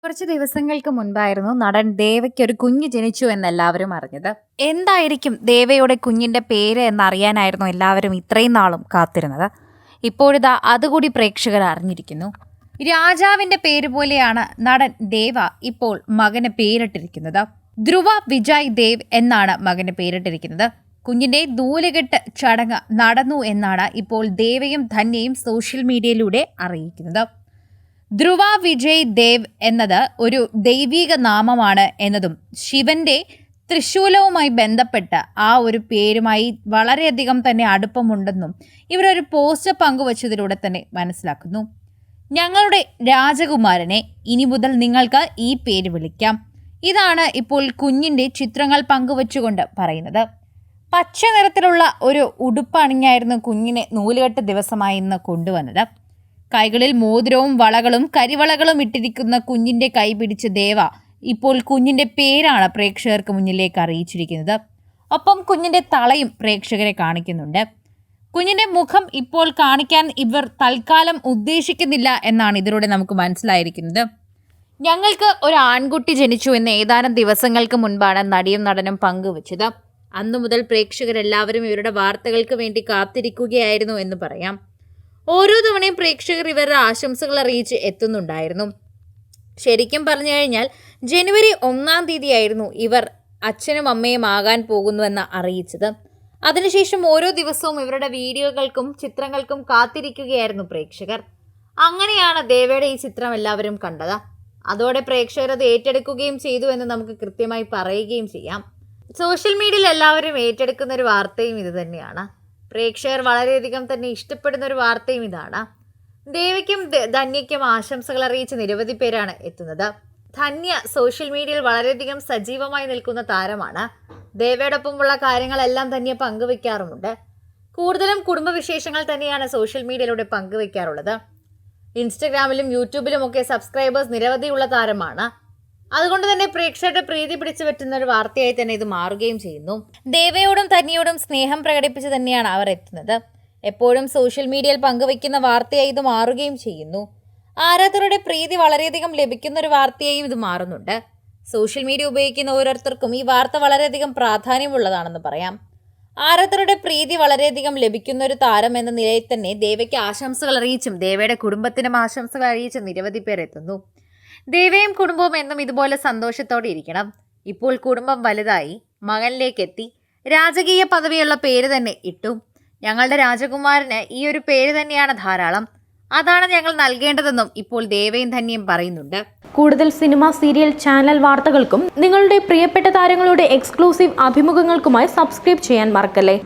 കുറച്ച് ദിവസങ്ങൾക്ക് മുൻപായിരുന്നു നടൻ ദേവയ്ക്ക് ഒരു കുഞ്ഞ് ജനിച്ചു എന്ന് എല്ലാവരും അറിഞ്ഞത്. എന്തായിരിക്കും ദേവയുടെ കുഞ്ഞിന്റെ പേര് എന്നറിയാനായിരുന്നു എല്ലാവരും ഇത്രയും നാളും കാത്തിരുന്നത്. ഇപ്പോഴിതാ അതുകൂടി പ്രേക്ഷകർ അറിഞ്ഞിരിക്കുന്നു. രാജാവിന്റെ പേര് പോലെയാണ് നടൻ ദേവ ഇപ്പോൾ മകന് പേരിട്ടിരിക്കുന്നത്. ധ്രുവ വിജയ് ദേവ് എന്നാണ് മകന് പേരിട്ടിരിക്കുന്നത്. കുഞ്ഞിന്റെ നൂലുകെട്ട് ചടങ്ങ് നടന്നു എന്നാണ് ഇപ്പോൾ ദേവയും ധന്യയും സോഷ്യൽ മീഡിയയിലൂടെ അറിയിക്കുന്നത്. ധ്രുവ വിജയ് ദേവ് എന്നത് ഒരു ദൈവിക നാമമാണ് എന്നതും ശിവന്റെ തൃശൂലവുമായി ബന്ധപ്പെട്ട ആ ഒരു പേരുമായി വളരെയധികം തന്നെ അടുപ്പമുണ്ടെന്നും ഇവരൊരു പോസ്റ്റ് പങ്കുവച്ചതിലൂടെ തന്നെ മനസ്സിലാക്കുന്നു. ഞങ്ങളുടെ രാജകുമാരനെ ഇനി മുതൽ നിങ്ങൾക്ക് ഈ പേര് വിളിക്കാം. ഇതാണ് ഇപ്പോൾ കുഞ്ഞിന്റെ ചിത്രങ്ങൾ പങ്കുവച്ചുകൊണ്ട് പറയുന്നത്. പച്ച നിറത്തിലുള്ള ഒരു ഉടുപ്പണിഞ്ഞായിരുന്നു കുഞ്ഞിനെ നൂലുകെട്ട് ദിവസമായി ഇന്ന് കൊണ്ടുവന്നത്. കൈകളിൽ മോതിരവും വളകളും കരിവളകളും ഇട്ടിരിക്കുന്ന കുഞ്ഞിന്റെ കൈ പിടിച്ച ദേവ ഇപ്പോൾ കുഞ്ഞിന്റെ പേരാണ് പ്രേക്ഷകർക്ക് മുന്നിലേക്ക് അറിയിച്ചിരിക്കുന്നത്. ഒപ്പം കുഞ്ഞിന്റെ തളയും പ്രേക്ഷകരെ കാണിക്കുന്നുണ്ട്. കുഞ്ഞിന്റെ മുഖം ഇപ്പോൾ കാണിക്കാൻ ഇവർ തൽക്കാലം ഉദ്ദേശിക്കുന്നില്ല എന്നാണ് ഇതിലൂടെ നമുക്ക് മനസ്സിലായിരിക്കുന്നത്. ഞങ്ങൾക്ക് ഒരു ആൺകുട്ടി ജനിച്ചു എന്ന് ഏതാനും ദിവസങ്ങൾക്ക് മുൻപാണ് നടിയും നടനും പങ്കുവച്ചത്. അന്നു മുതൽ പ്രേക്ഷകരെല്ലാവരും ഇവരുടെ വാർത്തകൾക്ക് വേണ്ടി കാത്തിരിക്കുകയായിരുന്നു എന്ന് പറയാം. ഓരോ തവണയും പ്രേക്ഷകർ ഇവരുടെ ആശംസകൾ അറിയിച്ച് എത്തുന്നുണ്ടായിരുന്നു. ശരിക്കും പറഞ്ഞു കഴിഞ്ഞാൽ ജനുവരി 1-ാം തീയതിയായിരുന്നു ഇവർ അച്ഛനും അമ്മയും ആകാൻ പോകുന്നുവെന്ന് അറിയിച്ചത്. അതിനുശേഷം ഓരോ ദിവസവും ഇവരുടെ വീഡിയോകൾക്കും ചിത്രങ്ങൾക്കും കാത്തിരിക്കുകയായിരുന്നു പ്രേക്ഷകർ. അങ്ങനെയാണ് ദേവയുടെ ഈ ചിത്രം എല്ലാവരും കണ്ടത്. അതോടെ പ്രേക്ഷകർ അത് ഏറ്റെടുക്കുകയും ചെയ്തു എന്ന് നമുക്ക് കൃത്യമായി പറയുകയും ചെയ്യാം. സോഷ്യൽ മീഡിയയിൽ എല്ലാവരും ഏറ്റെടുക്കുന്ന ഒരു വാർത്തയും ഇത് തന്നെയാണ്. പ്രേക്ഷകർ വളരെയധികം തന്നെ ഇഷ്ടപ്പെടുന്ന ഒരു വാർത്തയും ഇതാണ്. ദേവയ്ക്കും ധന്യയ്ക്കും ആശംസകൾ അറിയിച്ച് നിരവധി പേരാണ് എത്തുന്നത്. ധന്യ സോഷ്യൽ മീഡിയയിൽ വളരെയധികം സജീവമായി നിൽക്കുന്ന താരമാണ്. ദേവയോടൊപ്പമുള്ള കാര്യങ്ങളെല്ലാം ധന്യ പങ്കുവെക്കാറുമുണ്ട്. കൂടുതലും കുടുംബവിശേഷങ്ങൾ തന്നെയാണ് സോഷ്യൽ മീഡിയയിലൂടെ പങ്കുവെക്കാറുള്ളത്. ഇൻസ്റ്റഗ്രാമിലും യൂട്യൂബിലും ഒക്കെ സബ്സ്ക്രൈബേഴ്സ് നിരവധിയുള്ള താരമാണ്. അതുകൊണ്ട് തന്നെ പ്രേക്ഷകരുടെ പ്രീതി പിടിച്ചു പറ്റുന്ന ഒരു വാർത്തയായി തന്നെ ഇത് മാറുകയും ചെയ്യുന്നു. ദേവയോടും ധന്യയോടും സ്നേഹം പ്രകടിപ്പിച്ച് തന്നെയാണ് അവർ എത്തുന്നത്. എപ്പോഴും സോഷ്യൽ മീഡിയയിൽ പങ്കുവയ്ക്കുന്ന വാർത്തയായി ഇത് മാറുകയും ചെയ്യുന്നു. ആരാധകരുടെ പ്രീതി വളരെയധികം ലഭിക്കുന്ന ഒരു വാർത്തയായും ഇത് മാറുന്നുണ്ട്. സോഷ്യൽ മീഡിയ ഉപയോഗിക്കുന്ന ഓരോരുത്തർക്കും ഈ വാർത്ത വളരെയധികം പ്രാധാന്യമുള്ളതാണെന്ന് പറയാം. ആരാധകരുടെ പ്രീതി വളരെയധികം ലഭിക്കുന്ന ഒരു താരം എന്ന നിലയിൽ തന്നെ ദേവയ്ക്ക് ആശംസകൾ അറിയിച്ചും ദേവയുടെ കുടുംബത്തിനും ആശംസകൾ അറിയിച്ചും നിരവധി പേർ എത്തുന്നു. ദേവയും കുടുംബവും എന്നും ഇതുപോലെ സന്തോഷത്തോടെ ഇരിക്കണം. ഇപ്പോൾ കുടുംബം വലുതായി, മകനിലേക്ക് എത്തി, രാജകീയ പദവിയുള്ള പേര് തന്നെ ഇട്ടു. ഞങ്ങളുടെ രാജകുമാരന് ഈ ഒരു പേര് തന്നെയാണ് ധാരാളം. അതാണ് ഞങ്ങൾ നൽകേണ്ടതെന്നും ഇപ്പോൾ ദേവയും ധന്യയും പറയുന്നുണ്ട്. കൂടുതൽ സിനിമ, സീരിയൽ, ചാനൽ വാർത്തകൾക്കും നിങ്ങളുടെ പ്രിയപ്പെട്ട താരങ്ങളുടെ എക്സ്ക്ലൂസീവ് അഭിമുഖങ്ങൾക്കുമായി സബ്സ്ക്രൈബ് ചെയ്യാൻ മറക്കല്ലേ.